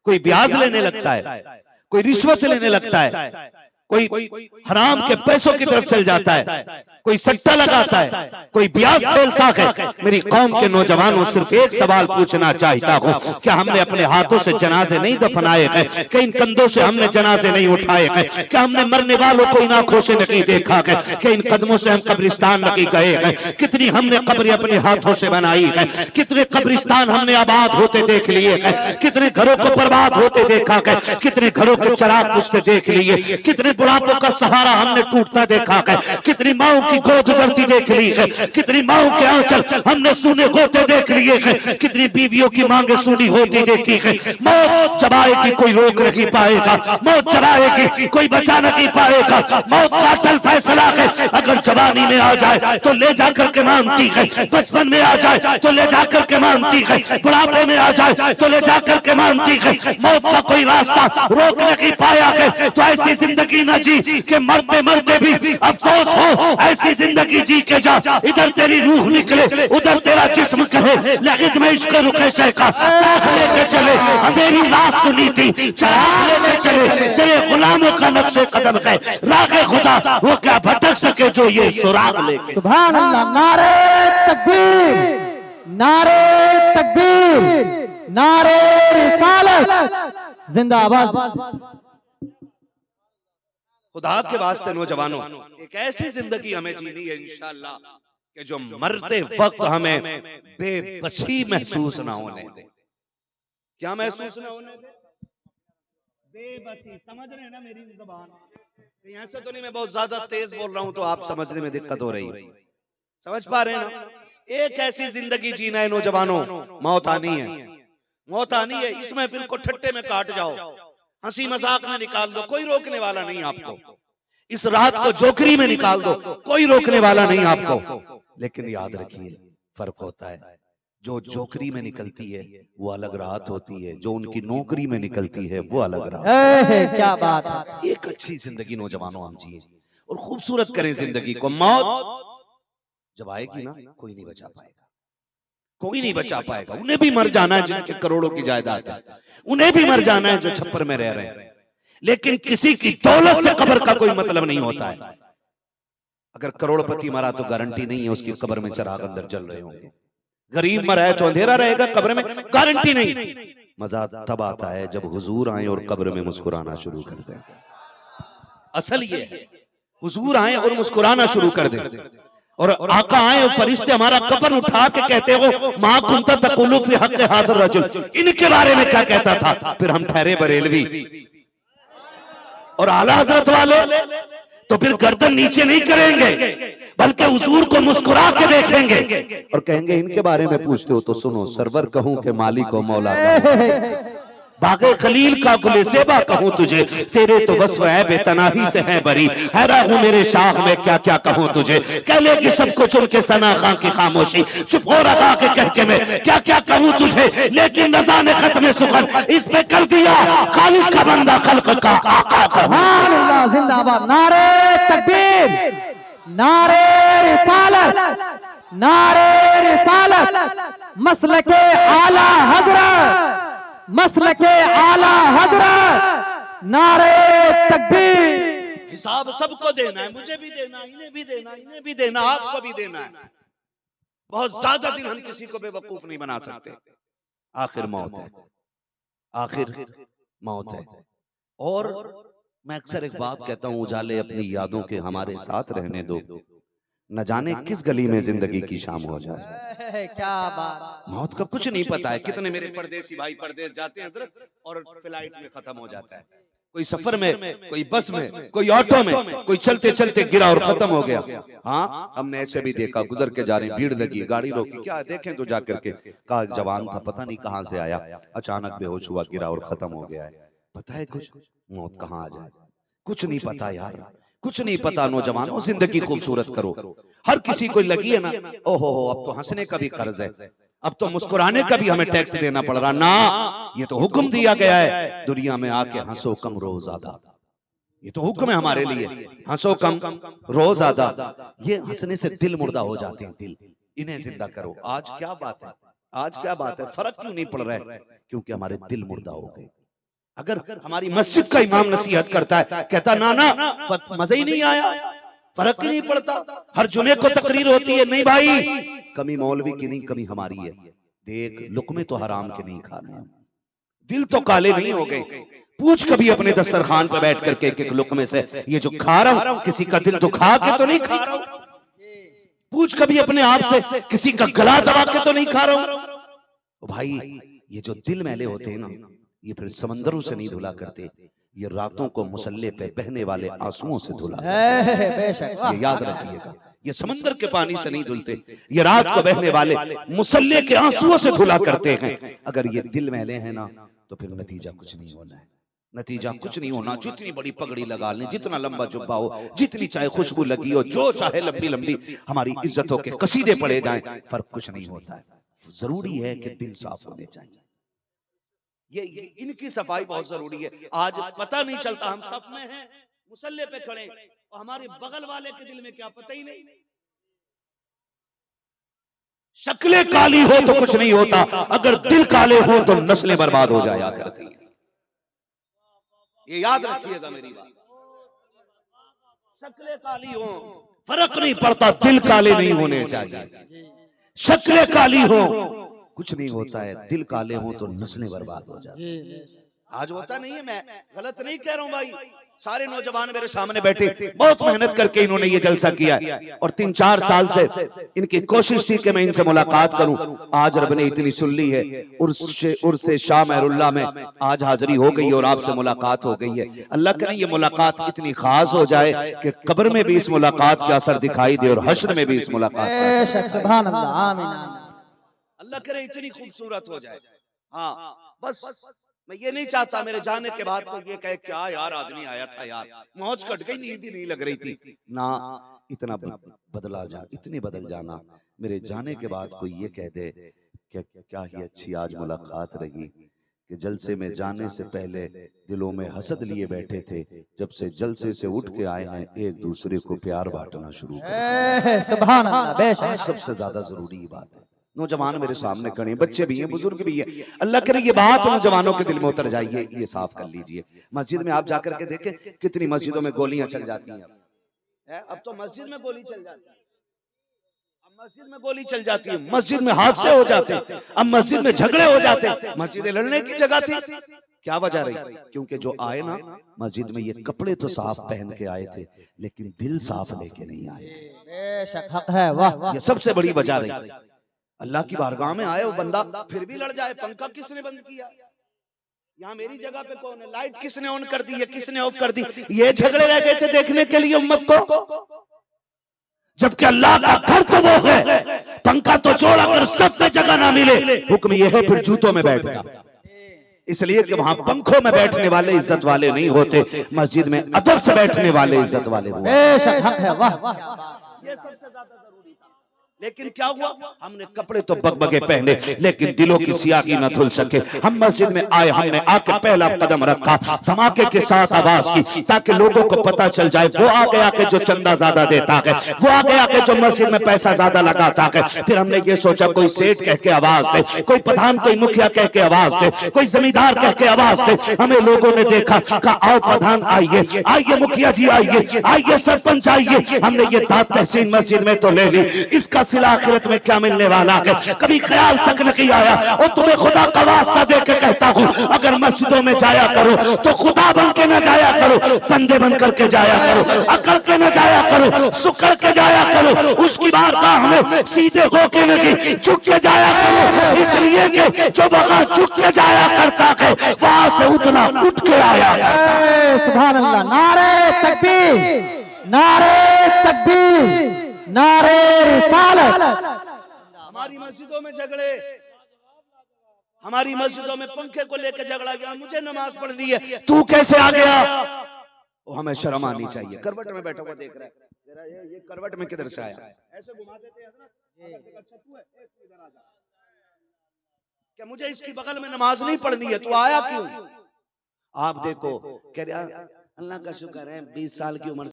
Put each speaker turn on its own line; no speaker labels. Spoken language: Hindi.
कोई ब्याज लेने लगता है, कोई रिश्वत लेने लगता है, कोई हराम के पैसों की तरफ चल जाता है, कोई सट्टा लगाता है, कोई ब्याज खेलता है। मेरी कौम के नौजवानों सिर्फ एक सवाल पूछना चाहता हूं, क्या हमने अपने हाथों से जनाजे नहीं दफनाए हैं? क्या इन कंधों से हमने जनाजे नहीं उठाए हैं? क्या हमने मरने वालों को इन आंखों से नहीं देखा है? क्या इन कदमों से हम कब्रिस्तान नहीं गए हैं? कितनी हमने कब्रें अपने हाथों से बनाई है? कितने कब्रिस्तान हमने आबाद होते देख लिए हैं? कितने घरों को बर्बाद होते देखा है? कितने घरों के चिराग बुझते देख लिए? कितने बुढ़ापों का सहारा हमने टूटता देखा है? कितनी माओ की गोद उजड़ती देख ली है? कितनी माओ के आंचल हमने सूने होते देख लिए हैं? कितनी बीवियों की मांगे सूनी होती देखी है? मौत जब आएगी कोई रोक नहीं पाएगा, मौत जब आएगी कोई बचा नहीं पाएगा। मौत का अटल फैसला है, अगर जवानी में आ जाए तो ले जाकर के मानती है, बचपन में आ जाए तो ले जाकर के मानती है, बुढ़ापे में आ जाए तो ले जाकर के मानती है। मौत का कोई रास्ता रोक नहीं पाया है, तो ऐसी जिंदगी न जी के मरते मरते भी अफसोस हो। ऐसी जिंदगी जी के जा, इधर तेरी रूह निकले उधर तेरा जिस्म कहे, लेकिन मैं इश्क रुखे शे का लेके चले। अंधेरी रात सुनी थी, चराग लेके चले, तेरे गुलामों का नक्शे कदम है, रागे खुदा वो क्या भटक सके जो ये सुराग लेके।
सुभान अल्लाह। नारे तकबीर, नारे तकबीर, नारे रिसालत, जिंदाबाद।
खुदा के वास्ते नौजवानों, एक ऐसी जिंदगी हमें जीनी है इंशाअल्लाह कि जो मरते वक्त हमें बेबसी महसूस ना होने दे। क्या महसूस ना होने दे? बेबसी। समझ रहे हैं ना मेरी जुबान? ऐसे तो नहीं मैं बहुत ज्यादा तेज बोल रहा हूं तो आप समझने में दिक्कत हो रही है। समझ पा रहे हैं ना? एक ऐसी जिंदगी जीना है नौजवानों, मौत आनी है, मौत आनी है। इस महफिल को ठट्टे में काट जाओ, हंसी मजाक में निकाल दो, कोई रोकने वाला नहीं आपको। इस रात को जोकरी में निकाल दो, कोई रोकने वाला नहीं आपको। लेकिन याद रखिए फर्क होता है, जो जोकरी में निकलती है वो अलग राहत होती है, जो उनकी नौकरी में निकलती है वो अलग राहत।
क्या बात है।
एक अच्छी जिंदगी नौजवानों हम जिए और खूबसूरत करें जिंदगी को। मौत जब आएगी ना कोई नहीं बचा पाएगा, कोई नहीं बचा पाएगा। उन्हें भी मर जाना है जिनके करोड़ों की जायदाद है, उन्हें भी मर जाना है जो छप्पर में रह रहे हैं। लेकिन किसी की दौलत से कब्र का कोई मतलब नहीं होता है। अगर करोड़पति मरा तो गारंटी नहीं है उसकी कब्र में चिराग अंदर जल रहे होंगे। गरीब मरा है तो अंधेरा रहेगा कब्र में, गारंटी नहीं। मजा तब आता है जब हुजूर आए और कब्र में मुस्कुराना शुरू कर दें। असल ये है, हुजूर आए और मुस्कुराना शुरू कर दें। और आका आए और फरिश्ते हमारा कफन उठा के कहते हो मा कुंता तकुलु फी हक़ हाज़िर रजुल, इनके बारे में क्या कहता था? फिर हम ठहरे बरेलवी और आला हजरत वाले तो फिर गर्दन नीचे नहीं करेंगे बल्कि हुजूर को मुस्कुरा के देखेंगे और कहेंगे इनके बारे में पूछते हो तो सुनो, सरवर कहूं के मालिक हो मौला, बागे खलील का गुले ज़ेबा कहूं तुझे, तेरे तो वस्फ़ है बेतनाही से है बरी, हैरान हूं मेरे शाह में क्या क्या कहूं तुझे। कह ले कि सब कुछ उनके सना खां की खामोशी, चुप हो रखा के कह के मैं क्या क्या कहूं तुझे। लेकिन रज़ा ने खत्म सुखन इस पे कर दिया, खालिक का बंदा खल्क का आका।
सुभान अल्लाह, जिंदाबाद। नारे तकबीर, नारे रिसालत, नारे रिसालत, मसलके आला हज़रत, मसलके आला हज़रत, नारे तकबीर।
हिसाब सबको देना है, मुझे भी देना, इन्हें भी देना, इन्हें भी देना, आपको भी देना है। बहुत ज्यादा दिन हम किसी को बेवकूफ नहीं बना सकते। आखिर मौत है, आखिर मौत है। और मैं अक्सर एक बात कहता हूं, उजाले अपनी यादों के हमारे साथ रहने दो, न जाने किस गली में जिंदगी की शाम हो जाए।
क्या बात।
मौत का कुछ नहीं पता है। कितने मेरे परदेसी भाई परदेश जाते हैं हजरत और फ्लाइट में खत्म हो जाता है, कोई सफर में, कोई बस में, कोई ऑटो में, कोई चलते चलते गिरा और खत्म हो गया। हाँ हमने ऐसे भी देखा, गुजर के जा रहे, भीड़ लगी, गाड़ी रोकी, क्या देखें तो जाकर के कहा जवान था, पता नहीं कहां से आया, अचानक बेहोश हुआ, गिरा और खत्म हो गया है। पता है कुछ मौत कहां आ जाए? कुछ नहीं पता यार, कुछ नहीं पता। नौजवानों जिंदगी खूबसूरत करो। हर किसी को लगी है ना ओहो हो अब तो हंसने का भी कर्ज है, अब तो मुस्कुराने का भी हमें टैक्स देना पड़ रहा ना। ये तो हुक्म दिया गया है दुनिया में आके हंसो कम रो ज्यादा, ये तो हुक्म है हमारे लिए, हंसो कम रो ज्यादा। ये हंसने से दिल मुर्दा हो जाते हैं, दिल, इन्हें जिंदा करो। आज क्या बात है, आज क्या बात है, फर्क क्यों नहीं पड़ रहा है? क्योंकि हमारे दिल मुर्दा हो गए, अगर हमारी मस्जिद का इमाम नसीहत करता है, कहता ना ना मजा ही नहीं आया, फर्क ही नहीं पड़ता, हर जुमे को तकरीर होती है, नहीं भाई, कमी मौलवी की नहीं, कमी हमारी है। देख लुकमे तो हराम के नहीं खाने, दिल तो काले नहीं हो गए। पूछ कभी अपने दस्तरखान पर बैठ करके एक एक लुकमे से, ये जो खा रहा हूं किसी का दिल दुखा के तो नहीं खा रहा हूं। पूछ कभी अपने आप से, किसी का गला दबा के तो नहीं खा रहा हूं। तो भाई ये जो दिल मैले होते हैं ना, ये फिर समंदरों से नहीं धुला करते, ये रातों को मुसल्ले पे बहने वाले आंसुओं से धुला करते। ये याद रखिएगा, ये समंदर के पानी से नहीं धुलते, ये रात को बहने वाले मुसल्ले के आंसुओं से धुला करते हैं। अगर ये दिल मैले हैं ना, तो फिर नतीजा कुछ नहीं होना है, नतीजा कुछ नहीं होना। जितनी बड़ी पगड़ी लगा लें, जितना लंबा जुब्बा हो, जितनी चाहे खुशबू लगी हो, जो चाहे लंबी लंबी हमारी इज्जतों के कसीदे पड़े जाएं, फर्क कुछ नहीं होता है। जरूरी है कि दिल साफ होने चाहिए। ये इनकी सफाई बहुत जरूरी है। आज पता नहीं चलता, हम सफ में हैं, मुसल्ले पे खड़े, और हमारे बगल वाले के दिल में क्या पता ही नहीं। शक्लें काली हो तो कुछ नहीं होता, अगर दिल काले हो तो नस्लें बर्बाद हो जाया करती है। ये याद रखिएगा मेरी बात। शक्लें काली हो फर्क नहीं पड़ता, दिल काले नहीं होने चाहिए। शक्लें काली हो कुछ नहीं होता है, दिल काले हो तो नस्लें बर्बाद हो जाती। आज होता नहीं है, मैं गलत नहीं कह रहा हूं भाई, सारे नौजवान मेरे सामने बैठे, बहुत मेहनत करके इन्होंने ये जलसा किया है, और 3-4 साल से इनकी कोशिश थी कि मैं इनसे मुलाकात करूं। आज रब ने इतनी सुन ली है, उर्से शाह महरुल्लाह में आज हाजिरी हो गई और आपसे मुलाकात हो गई है। अल्लाह करे ये मुलाकात इतनी खास हो जाए कि कब्र में भी इस मुलाकात का असर दिखाई दे और हश्र में भी इस मुलाकात का असर।
सुभान अल्लाह, आमीन।
अल्लाह करे इतनी खूबसूरत हो जाए। हाँ बस मैं ये नहीं चाहता मेरे जाने के बाद कोई ये कहे क्या यार आदमी आया था यार, मौज कट गई, नींद ही नहीं लग रही थी ना। इतना बदला जा, इतने बदल जाना, मेरे जाने के बाद कोई ये कह दे क्या ही अच्छी आज मुलाकात रही कि जलसे में जाने से पहले दिलों में हसद लिए बैठे थे, जब से जलसे से उठ के आए हैं एक दूसरे को प्यार बांटना शुरू कर।
सुभान अल्लाह, बेशक
सबसे ज्यादा जरूरी बात है। नौजवान मेरे सामने खड़े, बच्चे भी हैं, बुजुर्ग भी हैं, अल्लाह करे ये बात नौजवानों के दिल में उतर जाइए, ये साफ कर लीजिए। मस्जिद में आप जाकर के देखें कितनी मस्जिदों में गोलियां चल जाती हैं। अब तो मस्जिद में गोली चल जाती है, अब मस्जिद में गोली चल जाती है, मस्जिद में हादसे हो जाते हैं, अब मस्जिद में झगड़े हो जाते हैं। मस्जिदें लड़ने की जगह थी, क्या वजह रही? क्योंकि जो आए ना मस्जिद में, ये कपड़े तो साफ पहन के आए थे, लेकिन दिल साफ लेके नहीं आए थे।
बेशक हक है, वाह,
ये सबसे बड़ी वजह रही। अल्लाह की बारगाह में आए वो बंदा फिर भी लड़ जाए, पंखा किसने बंद किया, यहाँ मेरी जगह पे कौन है, लाइट किसने ऑन कर दी है, किसने ऑफ कर दी, ये झगड़े रह गए थे देखने के लिए उम्मत को। जबकि अल्लाह का घर तो वो है, पंखा तो छोड़, अगर सब में जगह ना मिले, हुक्म ये है फिर जूतों में बैठना। इसलिए कि वहां पंखों में बैठने वाले इज्जत वाले नहीं होते, मस्जिद में अदब से बैठने वाले इज्जत वाले हुए।
बेशक हक है, वाह।
ये सबसे ज्यादा जरूरी था। लेकिन क्या हुआ, हमने कपड़े तो बगबगे पहने, लेकिन दिलों की सियाही न धुल सके। हम मस्जिद में आए, हमने आके पहला कदम रखा, धमाके के साथ आवाज की, ताकि लोगों को पता चल जाए वो आ गया कि जो चंदा ज्यादा देता है, वो आ गया कि जो मस्जिद में पैसा ज्यादा लगाता है। फिर हमने ये सोचा कोई सेठ कह के आवाज दे, कोई प्रधान, कोई मुखिया कह के आवाज दे, कोई जमींदार कह के आवाज दे। हमें लोगों ने देखा, कहा आओ प्रधान आइए, आइए मुखिया जी आइए, आइए सरपंच आइए। हमने ये दाद तहसीन मस्जिद में तो ले ली, इसका सिला आखिरत में क्या मिलने वाला है कभी ख्याल तक नहीं आया। और तुम्हें खुदा का वास्ता दे के कहता हूँ, अगर मस्जिदों में जाया करो तो खुदा बन के न जाया करो, बंदे बन करके जाया करो, अकड़ के न जाया करो, सुकड़ के जाया करो, उसकी बारगाह में सीधे होके नहीं झुक के जाया करो। इसलिए कि जो वहां झुक के जाया करता है वहां से उतना उठ के आया।
सुभान अल्लाह, नारे तकबीर, नारे तकबीर, नारे रिसालत।
हमारी मस्जिदों में झगड़े, हमारी मस्जिदों में पंखे को लेकर झगड़ा गया, मुझे नमाज पढ़नी है, तू कैसे आ गया। वो हमें शर्म आनी चाहिए। करवट में बैठा हुआ देख रहा है, ये करवट में किधर से आया, ऐसे घुमा देते हैं हजरत, अच्छा तू है, इधर आ जा, क्या मुझे इसकी बगल में नमाज नहीं पढ़नी है, तू आया क्यों। आप देखो कह रहा अल्लाह का शुक्र है 20 साल की उम्र